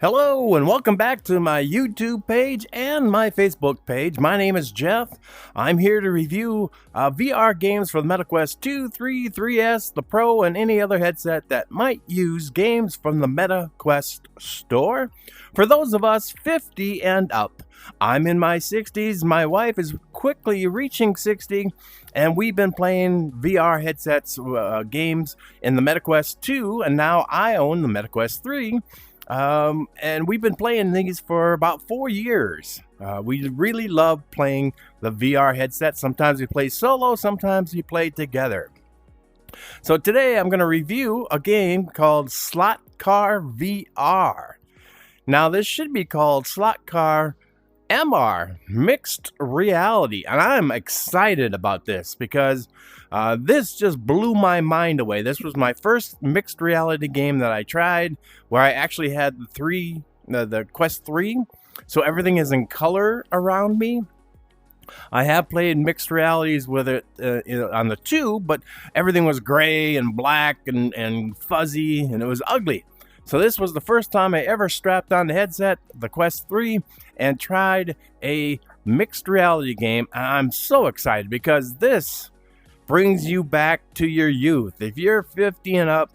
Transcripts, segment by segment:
Hello and welcome back to my YouTube page and my Facebook page. My name is Jeff. I'm here to review VR games for the MetaQuest 2, 3, 3S, the Pro, and any other headset that might use games from the MetaQuest store. For those of us 50 and up, I'm in my 60s. My wife is quickly reaching 60, and we've been playing VR headsets games in the MetaQuest 2, and now I own the MetaQuest 3. And we've been playing these for about 4 years. We really love playing the VR headset. Sometimes we play solo, sometimes we play together. So today I'm going to review a game called Slot Car VR. Now this should be called Slot Car MR, Mixed Reality, and I'm excited about this because this just blew my mind away. This was my first mixed reality game that I tried, where I actually had the Quest 3, so everything is in color around me. I have played mixed realities with it on the 2, but everything was gray and black and fuzzy, and it was ugly. So this was the first time I ever strapped on the headset, the Quest 3, and tried a mixed reality game. And I'm so excited because this brings you back to your youth. If you're 50 and up,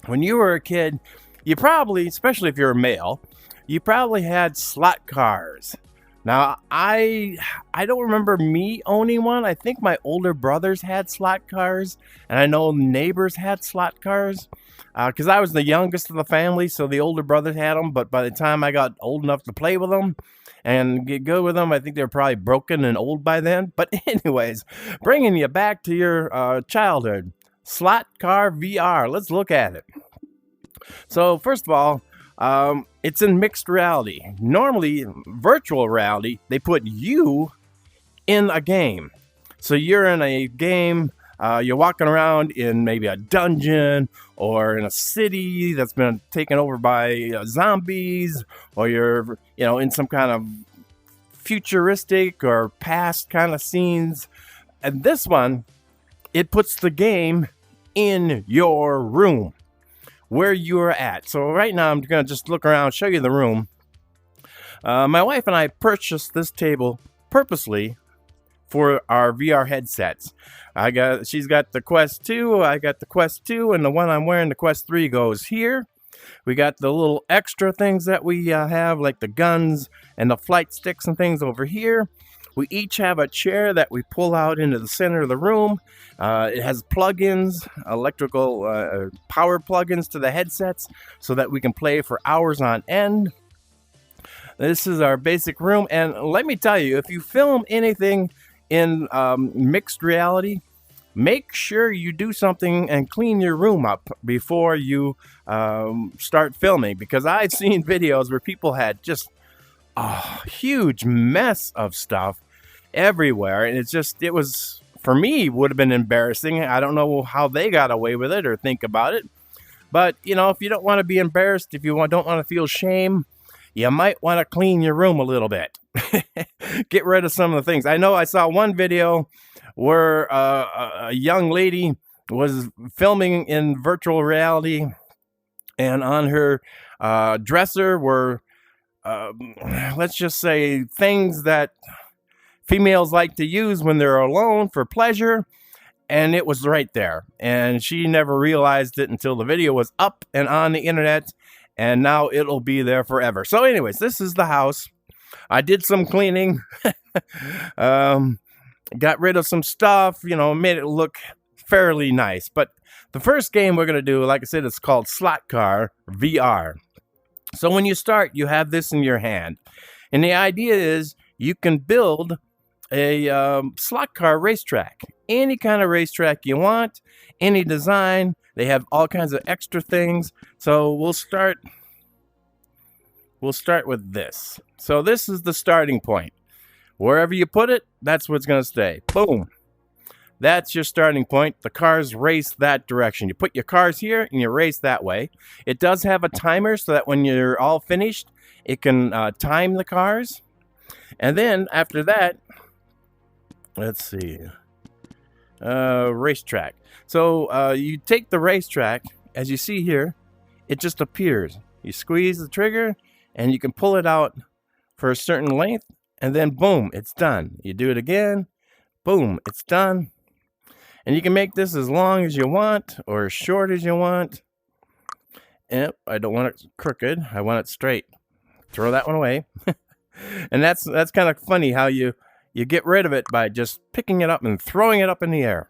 when you were a kid, you probably, especially if you're a male, you probably had slot cars. Now, I don't remember me owning one. I think my older brothers had slot cars, and I know neighbors had slot cars because I was the youngest of the family, so the older brothers had them, but by the time I got old enough to play with them and get good with them, I think they were probably broken and old by then. But anyways, bringing you back to your childhood, Slot Car VR. Let's look at it. So first of all, it's in mixed reality. Normally, virtual reality, they put you in a game. So you're in a game, you're walking around in maybe a dungeon or in a city that's been taken over by zombies, or you're, in some kind of futuristic or past kind of scenes. And this one, it puts the game in your room, where you're at. So right now I'm going to just look around, show you the room. My wife and I purchased this table purposely for our VR headsets. She's got the Quest 2, I got the Quest 2, and the one I'm wearing, the Quest 3, goes here. We got the little extra things that we have, like the guns and the flight sticks and things, over here. We each have a chair that we pull out into the center of the room. It has plugins, electrical power plugins to the headsets, so that we can play for hours on end. This is our basic room, and let me tell you, if you film anything in mixed reality, make sure you do something and clean your room up before you start filming, because I've seen videos where people had just a huge mess of stuff everywhere, and it was, for me, would have been embarrassing. I don't know how they got away with it or think about it, but if you don't want to be embarrassed, if you don't want to feel shame, you might want to clean your room a little bit. Get rid of some of the things. I know I saw one video where a young lady was filming in virtual reality, and on her dresser were let's just say things that females like to use when they're alone for pleasure, and it was right there, and she never realized it until the video was up and on the internet, and now it'll be there forever. So anyways, this is the house. I did some cleaning. Got rid of some stuff, made it look fairly nice. But the first game we're going to do, like I said, it's called Slot Car VR. So when you start, you have this in your hand, and the idea is you can build a slot car racetrack, any kind of racetrack you want, any design. They have all kinds of extra things. So we'll start with this. So this is the starting point. Wherever you put it, that's what's going to stay. Boom. That's your starting point. The cars race that direction. You put your cars here and you race that way. It does have a timer so that when you're all finished, it can time the cars. And then after that, let's see, racetrack. So you take the racetrack, as you see here, it just appears. You squeeze the trigger, and you can pull it out for a certain length, and then boom, it's done. You do it again, boom, it's done. And you can make this as long as you want or as short as you want. And I don't want it crooked. I want it straight. Throw that one away. And that's kind of funny how you get rid of it by just picking it up and throwing it up in the air.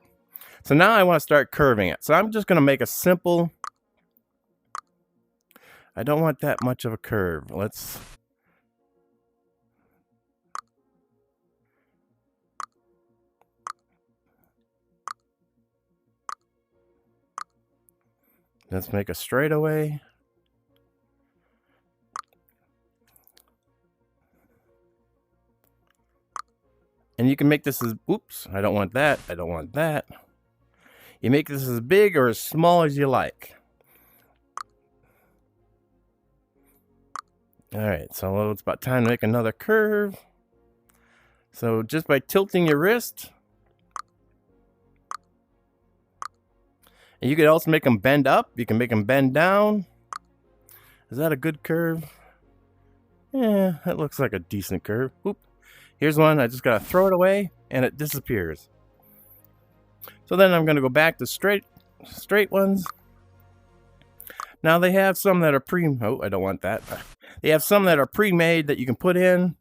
So now I want to start curving it. So I'm just going to make a simple. I don't want that much of a curve. Let's make a straightaway. And you can make this as, oops, I don't want that. I don't want that. You make this as big or as small as you like. All right, so it's about time to make another curve. So just by tilting your wrist, and you could also make them bend up. You can make them bend down. Is that a good curve? Yeah, that looks like a decent curve. Oop. Here's one. I just got to throw it away, and it disappears. So then I'm going to go back to straight ones. Now they have some that are oh, I don't want that. They have some that are pre-made that you can put in.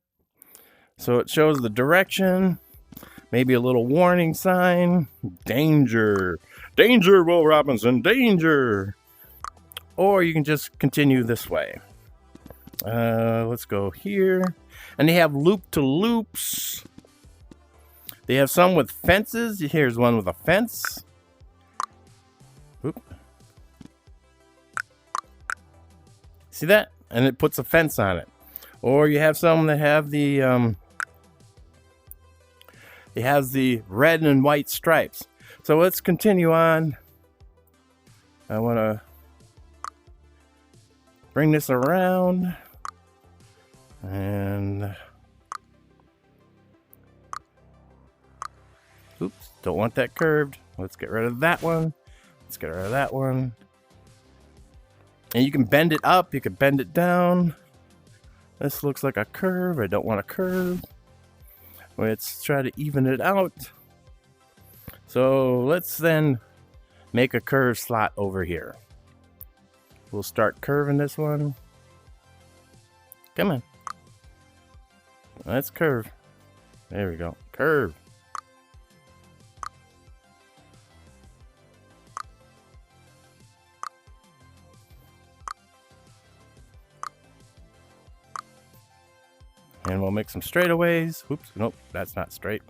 So it shows the direction. Maybe a little warning sign. Danger. Danger, Will Robinson. Danger. Or you can just continue this way. Let's go here. And they have loop-to-loops. They have some with fences. Here's one with a fence. Oop. See that? And it puts a fence on it. Or you have some that have the it has the red and white stripes. So let's continue on. I want to bring this around. And oops, don't want that curved. Let's get rid of that one. Let's get rid of that one. And you can bend it up, you can bend it down. This looks like a curve. I don't want a curve. Let's try to even it out. So let's then make a curve slot over here. We'll start curving this one. Come on. Let's curve. There we go. Curve. And we'll make some straightaways. Oops, nope, that's not straight.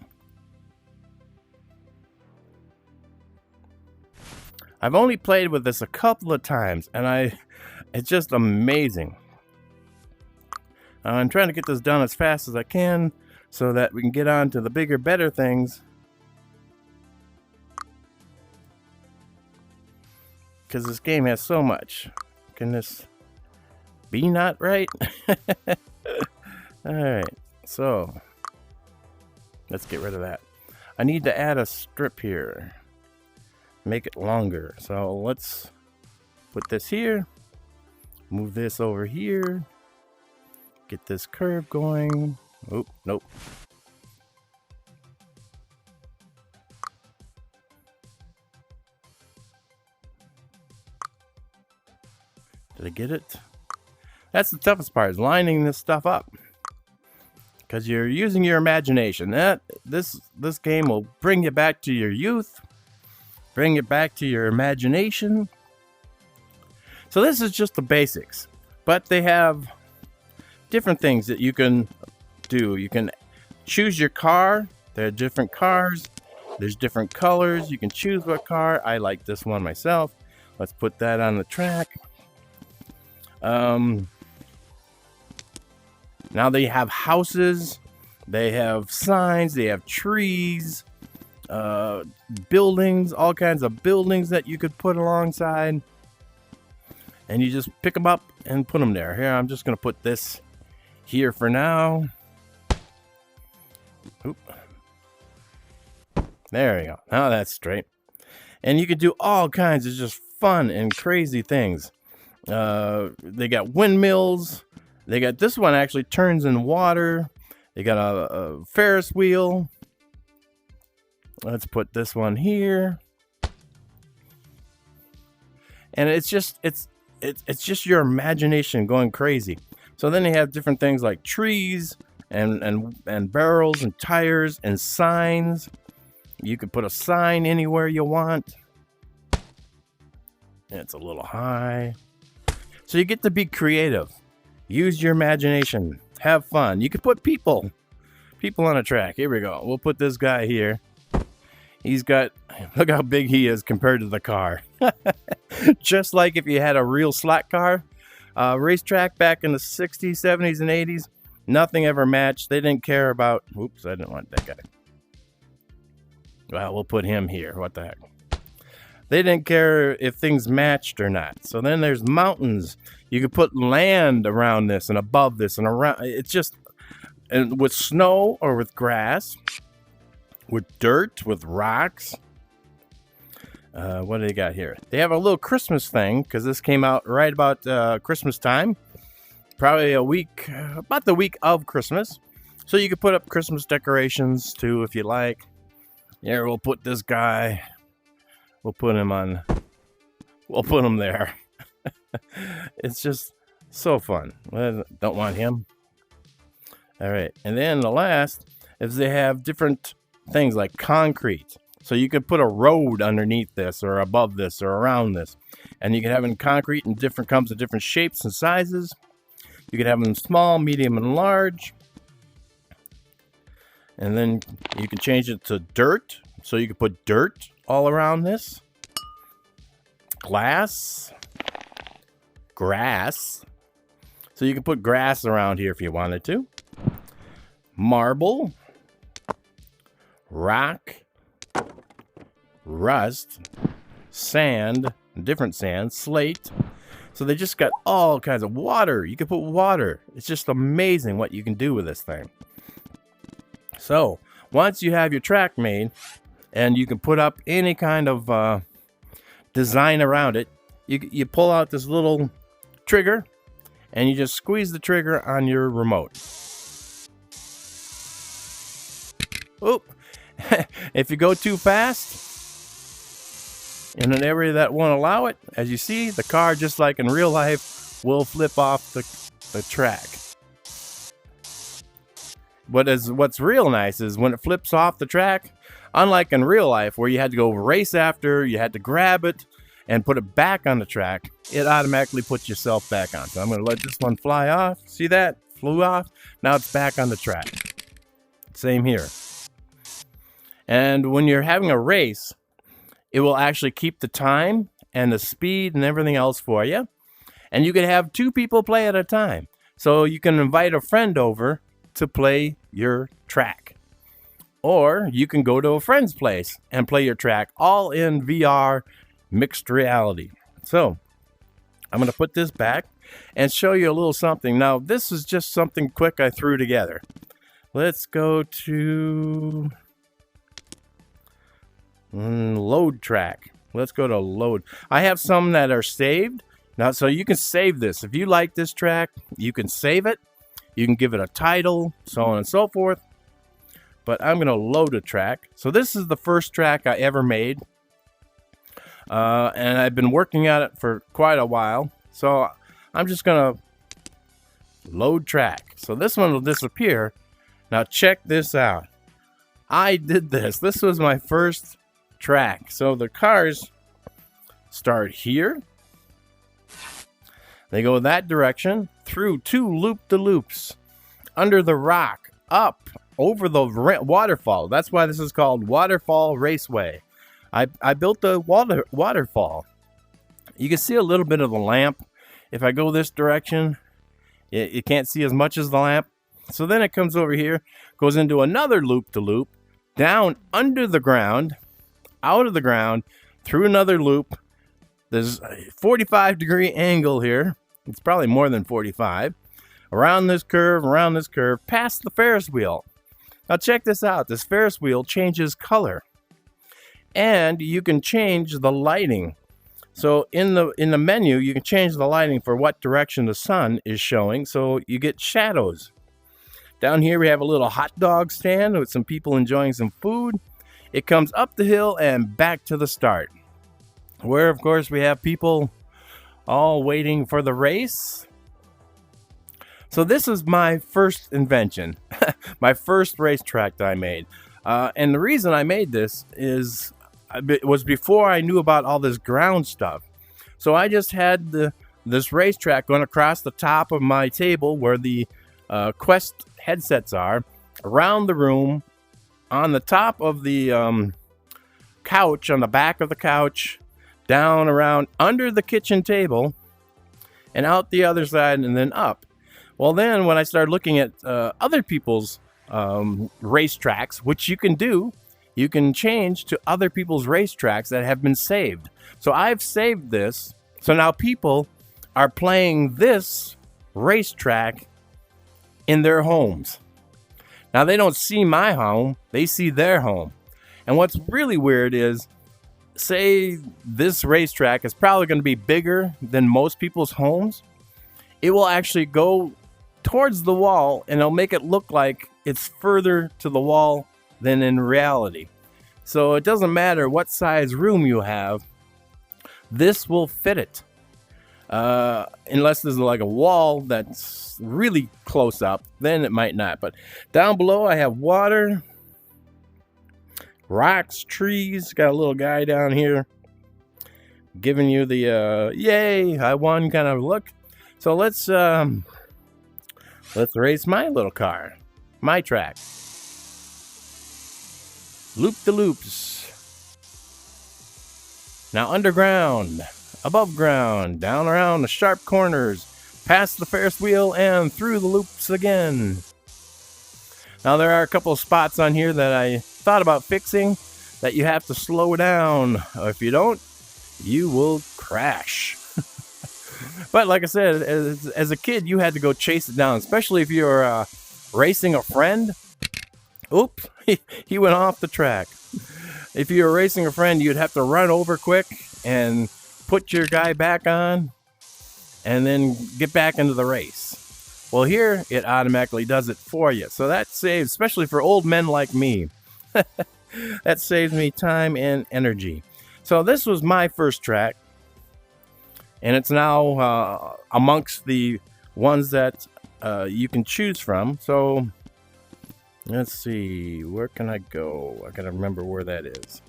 I've only played with this a couple of times, and it's just amazing. I'm trying to get this done as fast as I can so that we can get on to the bigger, better things. Because this game has so much. Can this be not right? Alright, so let's get rid of that. I need to add a strip here. Make it longer. So let's put this here. Move this over here. Get this curve going. Oh, nope. Did I get it? That's the toughest part, is lining this stuff up. Because you're using your imagination. This game will bring you back to your youth. Bring it back to your imagination. So this is just the basics. But they have different things that you can do. You can choose your car. There are different cars. There's different colors. You can choose what car. I like this one myself. Let's put that on the track. Now they have houses, they have signs, they have trees, buildings, all kinds of buildings that you could put alongside. And you just pick them up and put them there. Here, I'm just going to put this here for now. Oop. There we go. Now that's straight. And you could do all kinds of just fun and crazy things. They got windmills. They got this one actually turns in water. They got a Ferris wheel. Let's put this one here. And it's just your imagination going crazy. So then they have different things like trees and barrels and tires and signs. You could put a sign anywhere you want. It's a little high. So you get to be creative. Use your imagination. Have fun. You could put people on a track. Here we go. We'll put this guy here. Look how big he is compared to the car. Just like if you had a real slot car. Racetrack back in the 60s, 70s, and 80s. Nothing ever matched. They didn't care about... Oops, I didn't want that guy. Well, we'll put him here. What the heck? They didn't care if things matched or not. So then there's mountains. You could put land around this and above this and around. It's just... And with snow or with grass... With dirt, with rocks. What do they got here? They have a little Christmas thing because this came out right about Christmas time. Probably about the week of Christmas. So you could put up Christmas decorations too if you like. Here, we'll put this guy. We'll put him there. It's just so fun. Don't want him. All right. And then the last is they have different things like concrete. So you could put a road underneath this or above this or around this. And you can have it in concrete and comes in different shapes and sizes. You could have them small, medium, and large. And then you can change it to dirt. So you could put dirt all around this. Glass. Grass. So you can put grass around here if you wanted to. Marble. Rock, rust, sand, different sand, slate. So they just got all kinds of water. You can put water. It's just amazing what you can do with this thing. So once you have your track made and you can put up any kind of design around it, you pull out this little trigger and you just squeeze the trigger on your remote. Oop. If you go too fast in an area that won't allow it, as you see, the car, just like in real life, will flip off the track. What's real nice is when it flips off the track, unlike in real life where you had to go race after, you had to grab it and put it back on the track, it automatically puts yourself back on. So I'm going to let this one fly off. See that? Flew off. Now it's back on the track. Same here. And when you're having a race, it will actually keep the time and the speed and everything else for you. And you can have 2 people play at a time. So you can invite a friend over to play your track. Or you can go to a friend's place and play your track all in VR mixed reality. So I'm going to put this back and show you a little something. Now, this is just something quick I threw together. Let's go to... load track. Let's go to load. I have some that are saved. Now, so you can save this. If you like this track, you can save it. You can give it a title, so on and so forth. But I'm going to load a track. So this is the first track I ever made. And I've been working at it for quite a while. So I'm just going to load track. So this one will disappear. Now check this out. I did this. This was my first track. So the cars start here. They go that direction through 2 loop-de-loops under the rock, up over the waterfall. That's why this is called Waterfall Raceway. I built the waterfall. You can see a little bit of the lamp. If I go this direction, you can't see as much as the lamp. So then it comes over here, goes into another loop-de-loop, down under the ground, out of the ground, through another loop. There's a 45-degree angle here. It's probably more than 45. Around this curve, past the Ferris wheel. Now check this out. This Ferris wheel changes color. And you can change the lighting. So in the menu, you can change the lighting for what direction the sun is showing, so you get shadows. Down here we have a little hot dog stand with some people enjoying some food. It comes up the hill and back to the start, where of course we have people all waiting for the race. So this is my first invention, my first racetrack that I made. And the reason I made this was before I knew about all this ground stuff. So I just had this racetrack going across the top of my table where the Quest headsets are, around the room, on the top of the couch, on the back of the couch, down around under the kitchen table, and out the other side, and then up. Well, then when I started looking at other people's racetracks, which you can do, you can change to other people's racetracks that have been saved. So I've saved this. So now people are playing this racetrack in their homes. Now they don't see my home, they see their home. And what's really weird is, say this racetrack is probably going to be bigger than most people's homes. It will actually go towards the wall and it'll make it look like it's further to the wall than in reality. So it doesn't matter what size room you have, this will fit it. Unless there's like a wall that's really close up, then it might not. But down below I have water, rocks, trees. Got a little guy down here giving you the yay, I won kind of look. So let's race my little car, my track. Loop the loops. Now underground, above ground, down around the sharp corners, past the Ferris wheel, and through the loops again. Now there are a couple of spots on here that I thought about fixing that you have to slow down. If you don't, you will crash. But like I said, as a kid, you had to go chase it down, especially if you're racing a friend. Oops, he went off the track. If you were racing a friend, you'd have to run over quick and put your guy back on and then get back into the race. Well, here it automatically does it for you. So that saves, especially for old men like me, that saves me time and energy. So this was my first track, and it's now amongst the ones that you can choose from. So let's see, where can I go? I gotta remember where that is.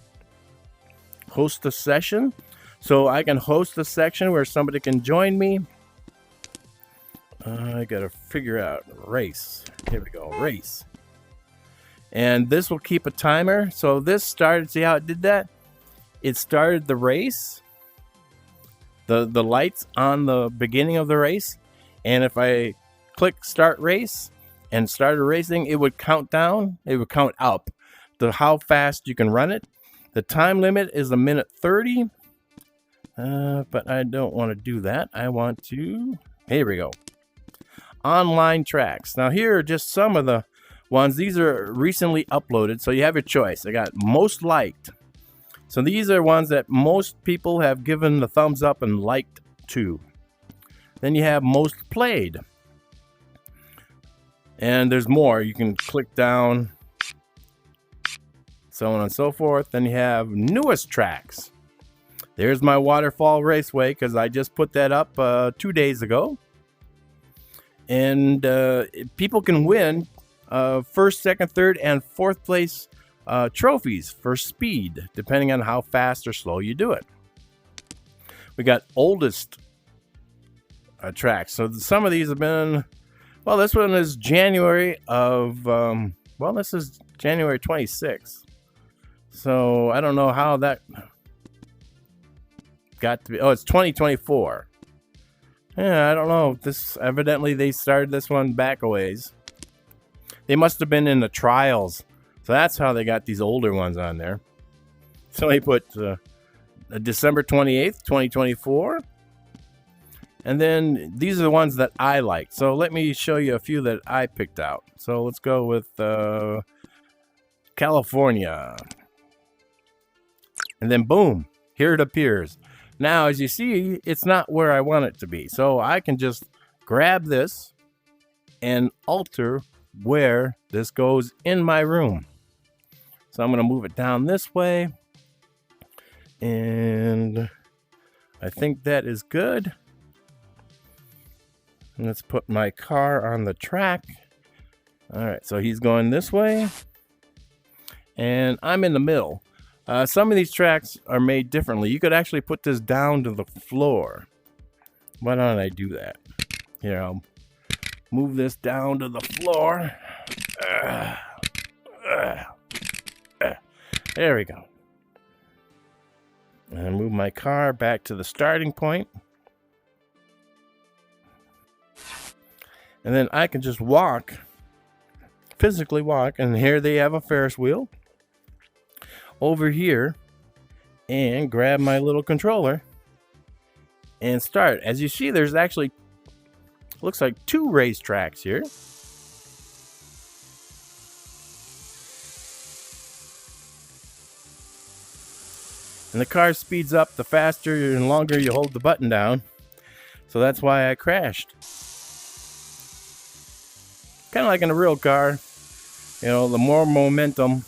Host a session. So I can host a section where somebody can join me. I gotta figure out race. Here we go, race. And this will keep a timer. So this started, see how it did that? It started the race. The lights on the beginning of the race. And if I click start race and started racing, it would count down. It would count up to how fast you can run it. The time limit is 1:30. But I don't want to do that. I want to, here we go. Online tracks. Now here are just some of the ones. These are recently uploaded, so you have your choice. I got most liked. So these are ones that most people have given the thumbs up and liked to. Then you have most played. And there's more. You can click down, so on and so forth. Then you have newest tracks. There's my Waterfall Raceway, because I just put that up 2 days ago. And people can win first, second, third, and fourth place trophies for speed, depending on how fast or slow you do it. We got oldest tracks. So some of these have been, well, this one is January of, well, this is January 26th. So I don't know how that got to be. Oh, it's 2024. Yeah, I don't know. This evidently they started this one back a ways. They must have been in the trials. So that's how they got these older ones on there. So they put December 28th, 2024. And then these are the ones that I like. So let me show you a few that I picked out. So let's go with California. And then boom, here it appears. Now, as you see, it's not where I want it to be. So I can just grab this and alter where this goes in my room. So I'm going to move it down this way. And I think that is good. Let's put my car on the track. All right, so he's going this way. And I'm in the middle. Some of these tracks are made differently. You could actually put this down to the floor. Why don't I do that? Here, I'll move this down to the floor. There we go. And move my car back to the starting point. And then I can just walk, physically walk. And here they have a Ferris wheel. Over here and grab my little controller and start. As you see, there's actually looks like 2 racetracks here. And the car speeds up the faster and longer you hold the button down. So that's why I crashed. Kind of like in a real car. You know, the more momentum,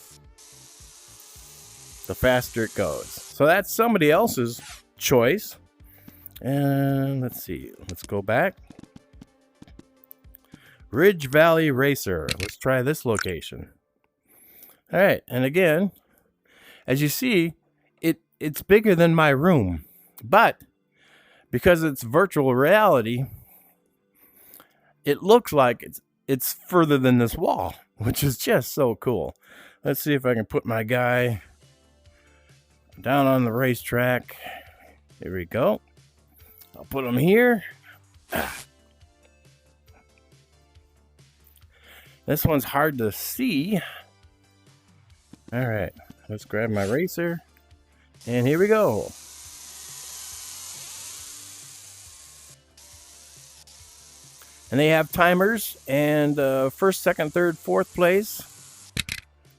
the faster it goes. So that's somebody else's choice. And let's see. Let's go back. Ridge Valley Racer. Let's try this location. All right. And again, as you see, it's bigger than my room. But because it's virtual reality, it looks like it's further than this wall, which is just so cool. Let's see if I can put my guy down on the racetrack. Here we go. I'll put him here. This one's hard to see. All right, let's grab my racer. And here we go. And they have timers and first, second, third, fourth place.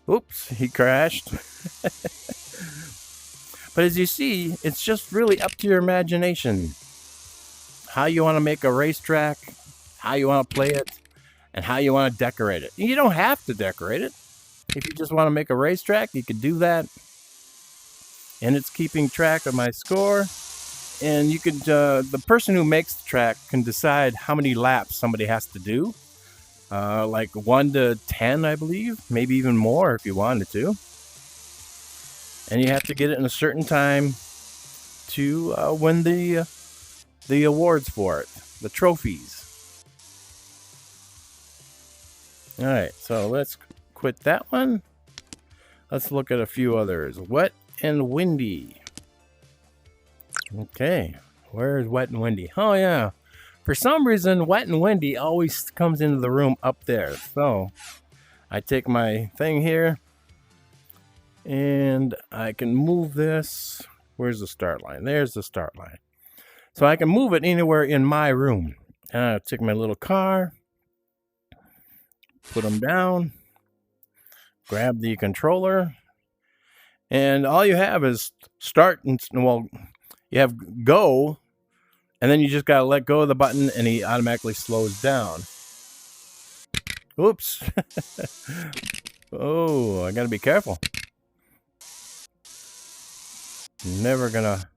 Oops, he crashed. But as you see, it's just really up to your imagination. How you want to make a racetrack, how you want to play it, and how you want to decorate it. You don't have to decorate it. If you just want to make a racetrack, you could do that. And it's keeping track of my score. And you could, the person who makes the track can decide how many laps somebody has to do. Like 1 to 10, I believe. Maybe even more if you wanted to. And you have to get it in a certain time to win the awards for it. The trophies. All right, so let's quit that one. Let's look at a few others. Wet and windy. Okay, where's wet and windy? Oh yeah, for some reason wet and windy always comes into the room up there. So I take my thing here and I can move this. Where's the start line? There's the start line. So I can move it anywhere in my room. And I take my little car, put them down, grab the controller, and all you have is start and, well, you have go, and then you just got to let go of the button and he automatically slows down. Oops. Oh, I got to be careful. Never gonna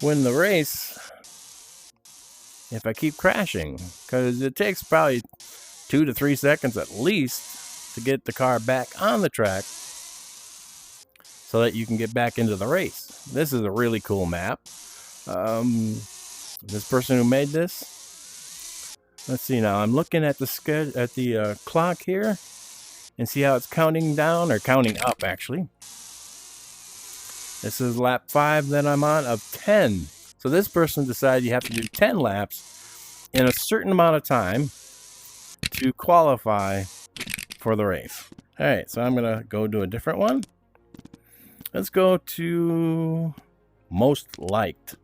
win the race if I keep crashing, because it takes probably 2 to 3 seconds at least to get the car back on the track so that you can get back into the race. This is a really cool map. This person who made this, let's see now. I'm looking at the clock here and see how it's counting down, or counting up actually. This is lap 5 that I'm on of 10. So this person decided you have to do 10 laps in a certain amount of time to qualify for the race. All right, so I'm gonna go to a different one. Let's go to most liked.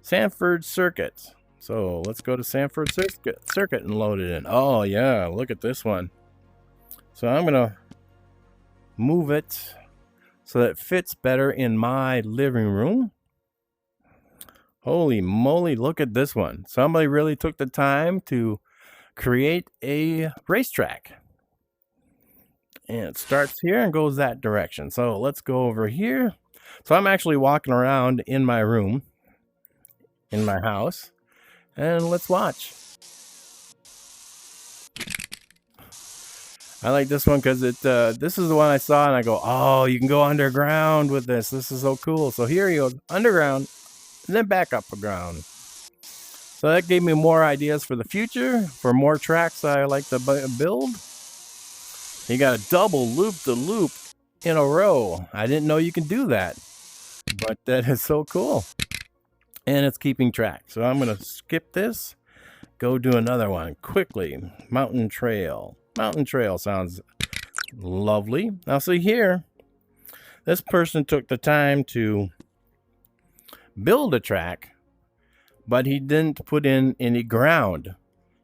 Sanford Circuit. So let's go to Sanford Circuit and load it in. Oh yeah, look at this one. So I'm gonna move it so that it fits better in my living room. Holy moly, look at this one. Somebody really took the time to create a racetrack. And it starts here and goes that direction. So let's go over here. So I'm actually walking around in my room, in my house, and let's watch. I like this one because this is the one I saw and I go, oh, you can go underground with this. This is so cool. So here he goes underground and then back up the ground. So that gave me more ideas for the future, for more tracks I like to build. You got a double loop-to-loop in a row. I didn't know you can do that, but that is so cool. And it's keeping track. So I'm going to skip this, go do another one quickly. Mountain trail. Mountain trail sounds lovely. Now see here, this person took the time to build a track, but he didn't put in any ground.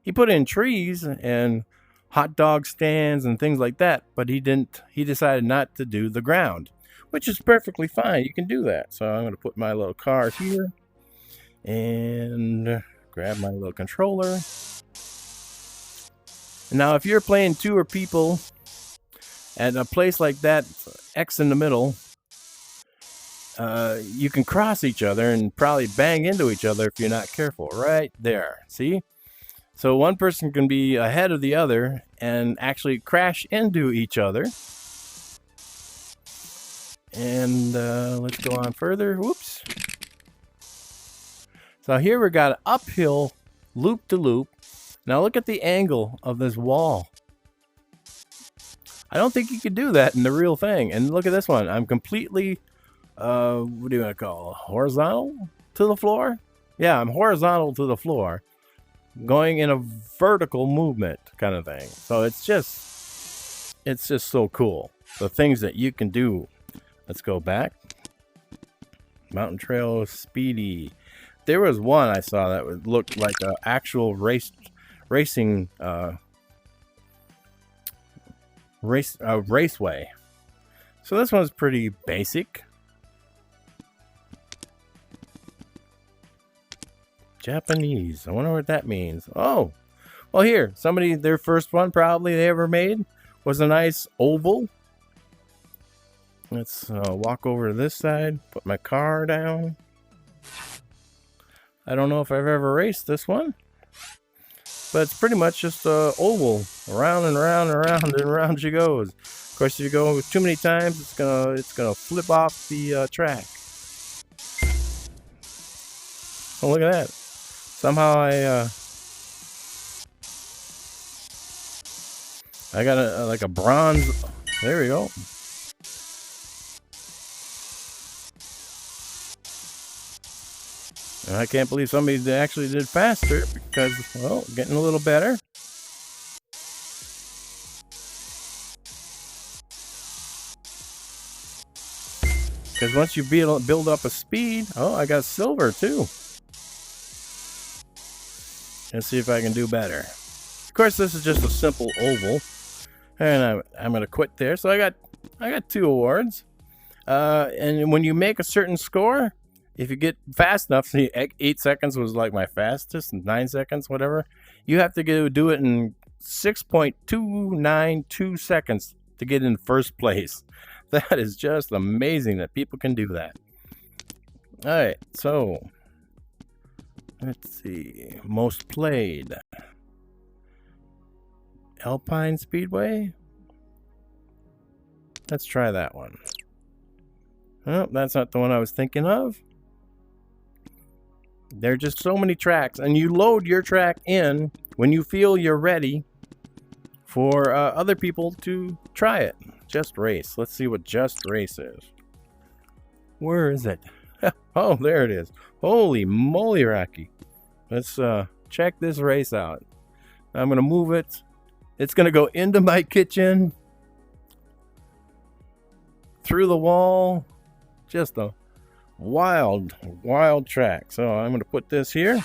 He put in trees and hot dog stands and things like that, but he decided not to do the ground, which is perfectly fine. You can do that. So I'm going to put my little car here and grab my little controller. Now, if you're playing two or people at a place like that, X in the middle, you can cross each other and probably bang into each other if you're not careful. Right there. See? So one person can be ahead of the other and actually crash into each other. And let's go on further. Whoops. So here we got an uphill loop-to-loop. Now look at the angle of this wall. I don't think you could do that in the real thing. And look at this one. I'm completely, what do you want to call it? Horizontal to the floor? Yeah, I'm horizontal to the floor, going in a vertical movement kind of thing. So it's just so cool. The things that you can do. Let's go back. Mountain Trail Speedy. There was one I saw that looked like an actual racing raceway. So this one's pretty basic. Japanese. I wonder what that means. Oh, well here, somebody, their first one probably they ever made was a nice oval. Let's walk over to this side, put my car down. I don't know if I've ever raced this one, but it's pretty much just an oval, around and around and around and around she goes. Of course, if you go too many times, it's gonna flip off the track. Oh, look at that! Somehow I got like a bronze. There we go. And I can't believe somebody actually did faster because, well, getting a little better. Because once you build up a speed, oh, I got silver too. Let's see if I can do better. Of course, this is just a simple oval, and I'm gonna quit there. So I got 2 awards. And when you make a certain score, if you get fast enough, see, 8 seconds was like my fastest, 9 seconds, whatever. You have to do it in 6.292 seconds to get in first place. That is just amazing that people can do that. All right, so let's see. Most played. Alpine Speedway. Let's try that one. Oh, that's not the one I was thinking of. There are just so many tracks, and you load your track in when you feel you're ready for other people to try it. Just Race. Let's see what Just Race is. Where is it? Oh, there it is. Holy moly, Rocky. Let's check this race out. I'm going to move it. It's going to go into my kitchen, through the wall. Just a wild track. So I'm going to put this here.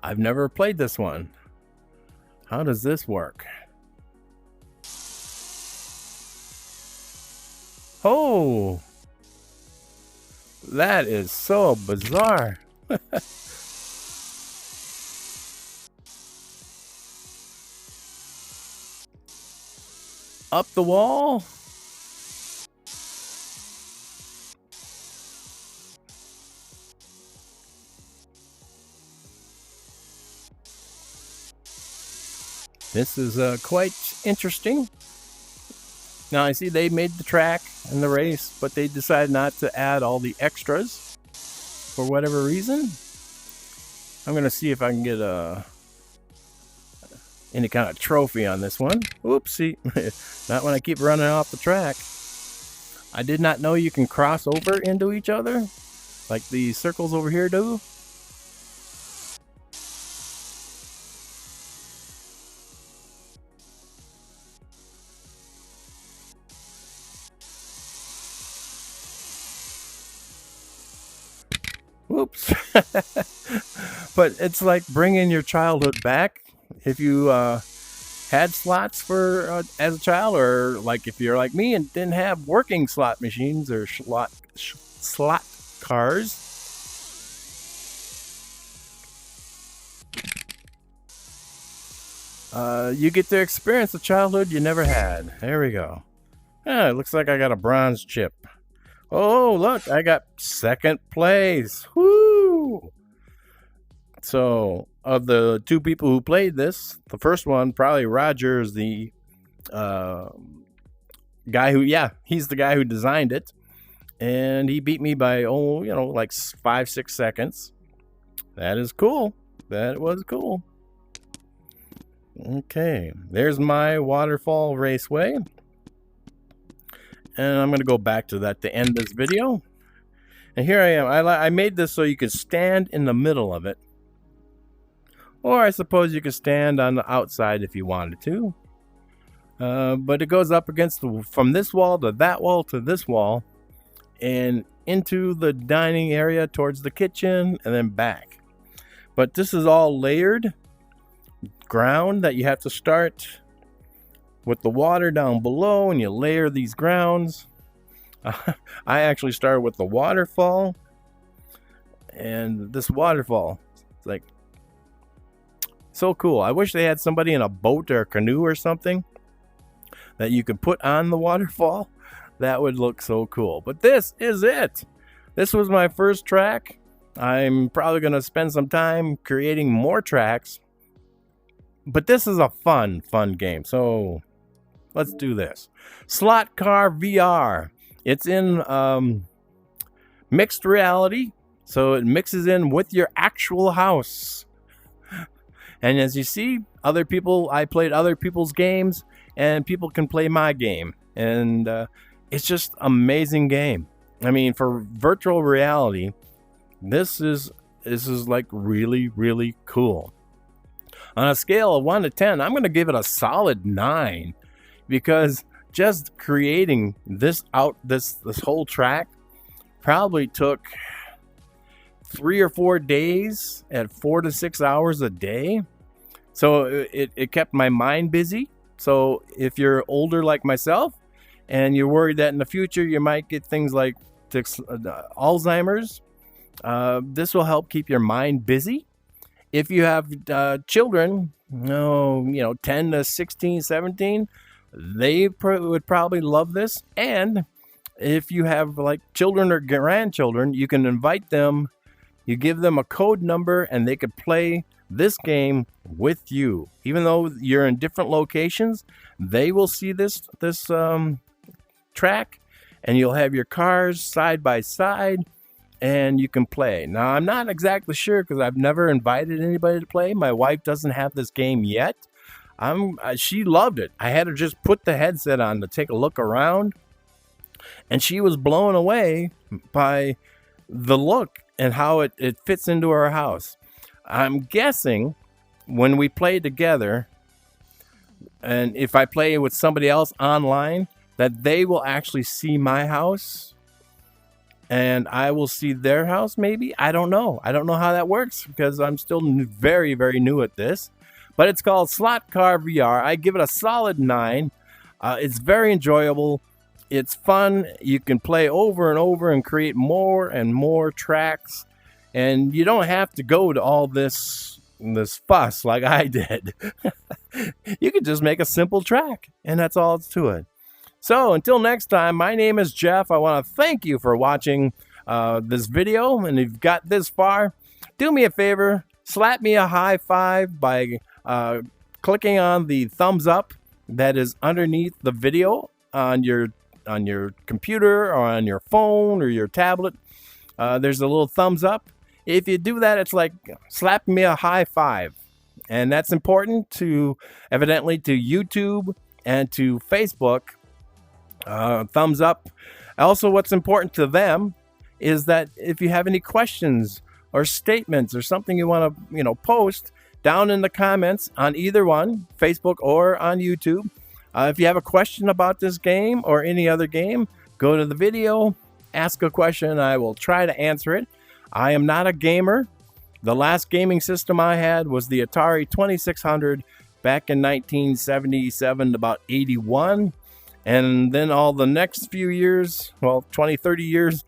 I've never played this one. How does this work? Oh, that is so bizarre. Up the wall. This is quite interesting. Now I see they made the track and the race, but they decided not to add all the extras for whatever reason. I'm gonna see if I can get any kind of trophy on this one. Oopsie, not when I keep running off the track. I did not know you can cross over into each other, like the circles over here do. Whoops. But it's like bringing your childhood back. If you had slots for as a child, or like if you're like me and didn't have working slot machines or slot cars. You get to experience the childhood you never had. There we go. It looks like I got a bronze chip. Oh, look, I got second place. Woo! So, of the two people who played this, the first one, probably Roger, is the guy who, he's the guy who designed it. And he beat me by, like 5-6 seconds. That is cool. That was cool. Okay, there's my Waterfall Raceway. And I'm going to go back to that to end this video. And here I am. I made this so you could stand in the middle of it. Or I suppose you could stand on the outside if you wanted to. But it goes up against from this wall to that wall to this wall. And into the dining area towards the kitchen and then back. But this is all layered ground that you have to start with the water down below, and you layer these grounds. I actually started with the waterfall, and this waterfall, it's like so cool. I wish they had somebody in a boat or a canoe or something that you could put on the waterfall. That would look so cool. But this is it. This was my first track. I'm probably going to spend some time creating more tracks, but this is a fun game. So let's do this. Slot Car VR. It's in mixed reality, so it mixes in with your actual house. And as you see, I played other people's games, and people can play my game. And it's just amazing game. I mean, for virtual reality, this is like really, really cool. On a scale of 1 to 10, I'm going to give it a solid 9, because just creating this whole track probably took 3 or 4 days at 4 to 6 hours a day. So it kept my mind busy. So if you're older like myself and you're worried that in the future you might get things like Alzheimer's, this will help keep your mind busy. If you have children, 10 to 16, 17, they would probably love this. And if you have like children or grandchildren, you can invite them. You give them a code number, and they could play this game with you. Even though you're in different locations, they will see this track, and you'll have your cars side by side, and you can play. Now, I'm not exactly sure because I've never invited anybody to play. My wife doesn't have this game yet. She loved it. I had her just put the headset on to take a look around, and she was blown away by the look and how it fits into our house. I'm guessing when we play together, and if I play with somebody else online, that they will actually see my house and I will see their house, maybe. I don't know. I don't know how that works because I'm still very, very new at this. But it's called Slot Car VR. I give it a solid 9. It's very enjoyable. It's fun. You can play over and over and create more and more tracks. And you don't have to go to all this fuss like I did. You can just make a simple track, and that's all it's to it. So until next time, my name is Jeff. I want to thank you for watching this video. And if you've got this far, do me a favor, slap me a high five by clicking on the thumbs up that is underneath the video on your computer or on your phone or your tablet. There's a little thumbs up. If you do that, it's like slapping me a high five. And that's important to, evidently, to YouTube and to Facebook. Thumbs up. Also, what's important to them is that if you have any questions or statements or something you want to, post down in the comments on either one, Facebook or on YouTube. If you have a question about this game or any other game, go to the video, ask a question. I will try to answer it. I am not a gamer. The last gaming system I had was the Atari 2600 back in 1977 to about 81. And then all the next few years, 20, 30 years,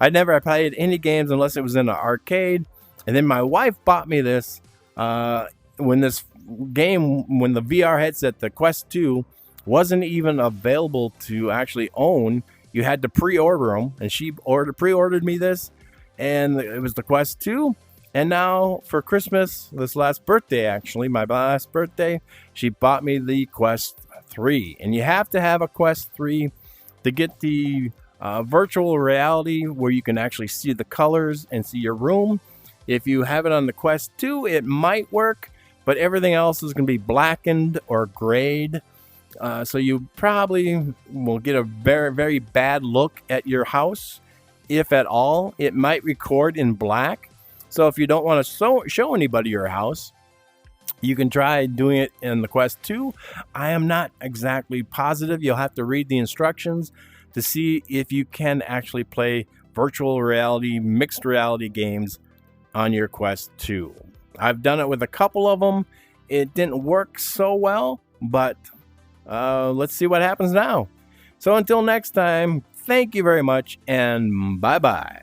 I never played any games unless it was in an arcade. And then my wife bought me this when the VR headset, the Quest 2, wasn't even available to actually own. You had to pre-order them, and she pre-ordered me this, and it was the Quest 2. And now for Christmas, this last birthday, actually, my last birthday, she bought me the Quest 3. And you have to have a Quest 3 to get the virtual reality where you can actually see the colors and see your room. If you have it on the Quest 2, it might work, but everything else is going to be blackened or grayed. So you probably will get a very, very bad look at your house, if at all. It might record in black. So if you don't want to show anybody your house, you can try doing it in the Quest 2. I am not exactly positive. You'll have to read the instructions to see if you can actually play virtual reality, mixed reality games on your Quest 2. I've done it with a couple of them. It didn't work so well, but let's see what happens now. So until next time, thank you very much, and bye-bye.